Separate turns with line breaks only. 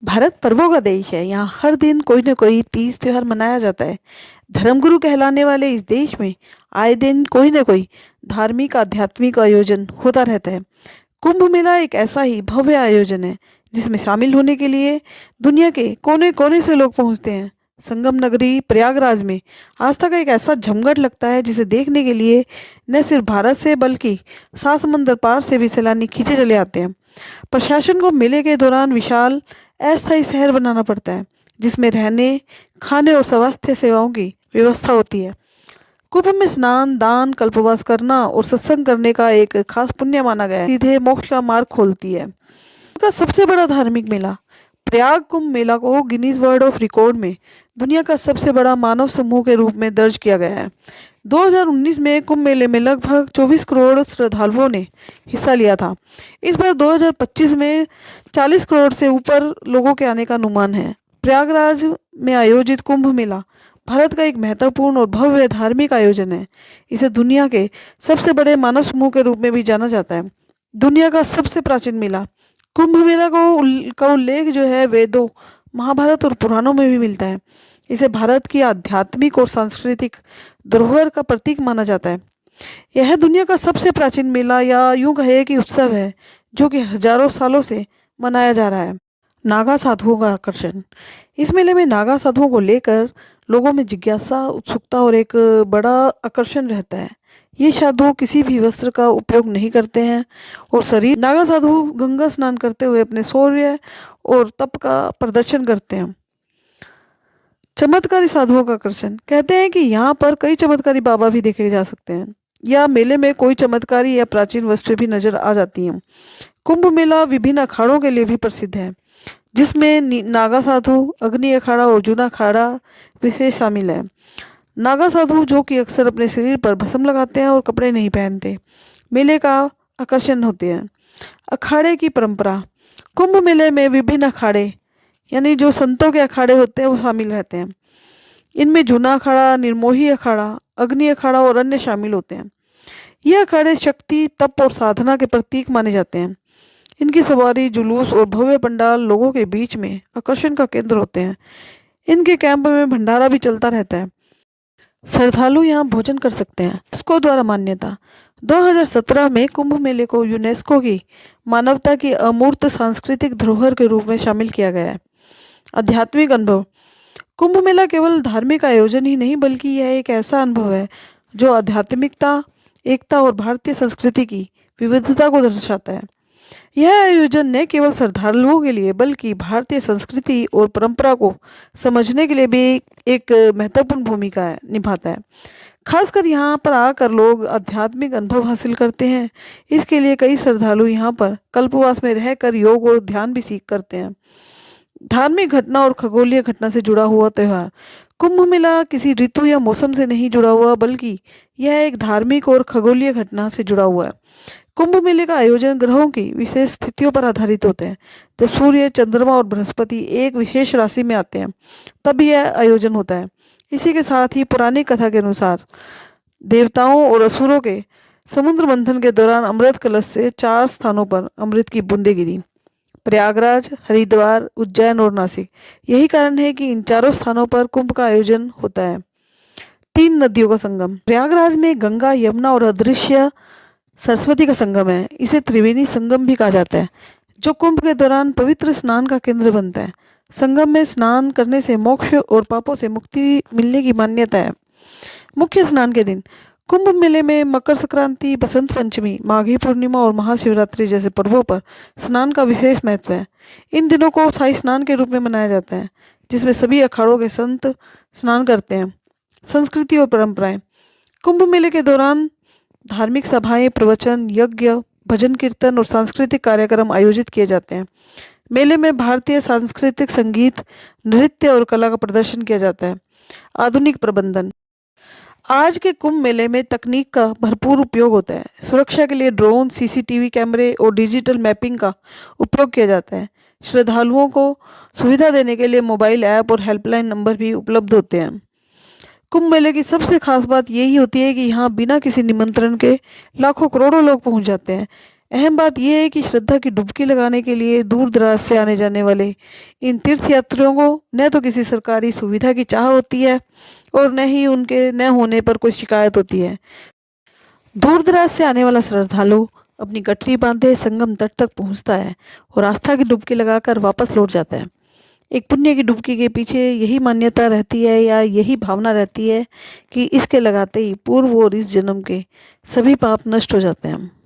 भारत पर्वों का देश है। यहाँ हर दिन कोई न कोई तीज त्योहार मनाया जाता है। धर्मगुरु कहलाने वाले इस देश में आए दिन कोई न कोई धार्मिक आध्यात्मिक आयोजन होता रहता है। कुंभ मेला एक ऐसा ही भव्य आयोजन है जिसमें शामिल होने के लिए दुनिया के कोने कोने से लोग पहुंचते हैं। संगम नगरी प्रयागराज में आस्था का एक ऐसा जमघट लगता है जिसे देखने के लिए न सिर्फ भारत से बल्कि सात समंदर पार से भी सैलानी खींचे चले आते हैं। प्रशासन को मेले के दौरान विशाल अस्थायी शहर बनाना पड़ता है जिसमें रहने खाने और स्वास्थ्य सेवाओं की व्यवस्था होती है। कुंभ में स्नान दान कल्पवास करना और सत्संग करने का एक खास पुण्य माना गया है, सीधे मोक्ष का मार्ग खोलती है। का सबसे बड़ा धार्मिक मेला प्रयाग कुंभ मेला को गिनीज वर्ल्ड ऑफ रिकॉर्ड में दुनिया का सबसे बड़ा मानव समूह के रूप में दर्ज किया गया है। 2019 में कुंभ मेले में लगभग 24 करोड़ श्रद्धालुओं ने हिस्सा लिया था। इस बार 2025 में 40 करोड़ से ऊपर लोगों के आने का अनुमान है। प्रयागराज में आयोजित कुंभ मेला भारत का एक महत्वपूर्ण और भव्य धार्मिक आयोजन है। इसे दुनिया के सबसे बड़े मानव समूह के रूप में भी जाना जाता है। दुनिया का सबसे प्राचीन मेला कुंभ मेला का उल्लेख जो है वेदों महाभारत और पुराणों में भी मिलता है। इसे भारत की आध्यात्मिक और सांस्कृतिक धरोहर का प्रतीक माना जाता है। यह दुनिया का सबसे प्राचीन मेला या यूं कहे कि उत्सव है जो कि हजारों सालों से मनाया जा रहा है। नागा साधुओं का आकर्षण इस मेले में नागा साधुओं को लेकर लोगों में जिज्ञासा उत्सुकता और एक बड़ा आकर्षण रहता है। ये साधु किसी भी वस्त्र का उपयोग नहीं करते हैं और शरीर नागा साधु गंगा स्नान करते हुए अपने शौर्य और तप का प्रदर्शन करते हैं। चमत्कारी साधुओं का आकर्षण कहते हैं कि यहाँ पर कई चमत्कारी बाबा भी देखे जा सकते हैं या मेले में कोई चमत्कारी या प्राचीन वस्तुएं भी नजर आ जाती हैं। कुंभ मेला विभिन्न अखाड़ों के लिए भी प्रसिद्ध है जिसमें नागा साधु अग्नि अखाड़ा और जूना अखाड़ा विशेष शामिल है। नागा साधु जो कि अक्सर अपने शरीर पर भस्म लगाते हैं और कपड़े नहीं पहनते मेले का आकर्षण होते हैं। अखाड़े की परंपरा कुंभ मेले में विभिन्न अखाड़े यानी जो संतों के अखाड़े होते हैं वो शामिल रहते हैं। इनमें जूना अखाड़ा निर्मोही अखाड़ा अग्नि अखाड़ा और अन्य शामिल होते हैं। ये अखाड़े शक्ति तप और साधना के प्रतीक माने जाते हैं। इनकी सवारी जुलूस और भव्य पंडाल लोगों के बीच में आकर्षण का केंद्र होते हैं। इनके कैंप में भंडारा भी चलता रहता है। श्रद्धालु यहाँ भोजन कर सकते हैं। यूनेस्को द्वारा मान्यता 2017 में कुंभ मेले को यूनेस्को की मानवता की अमूर्त सांस्कृतिक धरोहर के रूप में शामिल किया गया है। आध्यात्मिक अनुभव कुंभ मेला केवल धार्मिक आयोजन ही नहीं बल्कि यह एक ऐसा अनुभव है जो आध्यात्मिकता एकता और भारतीय संस्कृति की विविधता को दर्शाता है। यह आयोजन न केवल श्रद्धालुओं के लिए बल्कि भारतीय संस्कृति और परंपरा को समझने के लिए भी एक महत्वपूर्ण भूमिका निभाता है। खासकर यहाँ पर आकर लोग आध्यात्मिक अनुभव हासिल करते हैं। इसके लिए कई श्रद्धालु यहाँ पर कल्पवास में रहकर योग और ध्यान भी सीख करते हैं। धार्मिक घटना और खगोलीय घटना से जुड़ा हुआ त्यौहार कुंभ मेला किसी ऋतु या मौसम से नहीं जुड़ा हुआ बल्कि यह एक धार्मिक और खगोलीय घटना से जुड़ा हुआ है। कुंभ मेले का आयोजन ग्रहों की विशेष स्थितियों पर आधारित होते हैं। जब सूर्य चंद्रमा और बृहस्पति एक विशेष राशि में आते हैं तब यह आयोजन होता है। इसी के साथ ही पुरानी कथा के अनुसार देवताओं और असुरों के समुद्र मंथन के दौरान अमृत कलश से 4 स्थानों पर अमृत की बूंदें गिरी। प्रयागराज हरिद्वार उज्जैन और नासिक यही कारण है कि इन चारों स्थानों पर कुंभ का आयोजन होता है। 3 नदियों का संगम प्रयागराज में गंगा यमुना और अदृश्य सरस्वती का संगम है। इसे त्रिवेणी संगम भी कहा जाता है जो कुंभ के दौरान पवित्र स्नान का केंद्र बनता है। संगम में स्नान करने से मोक्ष और पापों से मुक्ति मिलने की मान्यता है। मुख्य स्नान के दिन कुंभ मेले में मकर संक्रांति बसंत पंचमी माघी पूर्णिमा और महाशिवरात्रि जैसे पर्वों पर स्नान का विशेष महत्व है। इन दिनों को शाही स्नान के रूप में मनाया जाता है जिसमें सभी अखाड़ों के संत स्नान करते हैं। संस्कृति और परंपराएं कुंभ मेले के दौरान धार्मिक सभाएं प्रवचन यज्ञ भजन कीर्तन और सांस्कृतिक कार्यक्रम आयोजित किए जाते हैं। मेले में भारतीय सांस्कृतिक संगीत नृत्य और कला का प्रदर्शन किया जाता है। आधुनिक प्रबंधन आज के कुंभ मेले में तकनीक का भरपूर उपयोग होता है। सुरक्षा के लिए ड्रोन सीसीटीवी कैमरे और डिजिटल मैपिंग का उपयोग किया जाता है। श्रद्धालुओं को सुविधा देने के लिए मोबाइल ऐप और हेल्पलाइन नंबर भी उपलब्ध होते हैं। कुंभ मेले की सबसे खास बात यही होती है कि यहाँ बिना किसी निमंत्रण के लाखों करोड़ों लोग पहुँच जाते हैं। अहम बात यह है कि श्रद्धा की डुबकी लगाने के लिए दूर दराज से आने जाने वाले इन तीर्थयात्रियों को न तो किसी सरकारी सुविधा की चाह होती है और न ही उनके न होने पर कोई शिकायत होती है। दूर दराज से आने वाला श्रद्धालु अपनी गठरी बांधे संगम तट तक पहुंचता है और आस्था की डुबकी लगाकर वापस लौट जाता है। एक पुण्य की डुबकी के पीछे यही मान्यता रहती है या यही भावना रहती है कि इसके लगाते ही पूर्व और इस जन्म के सभी पाप नष्ट हो जाते हैं।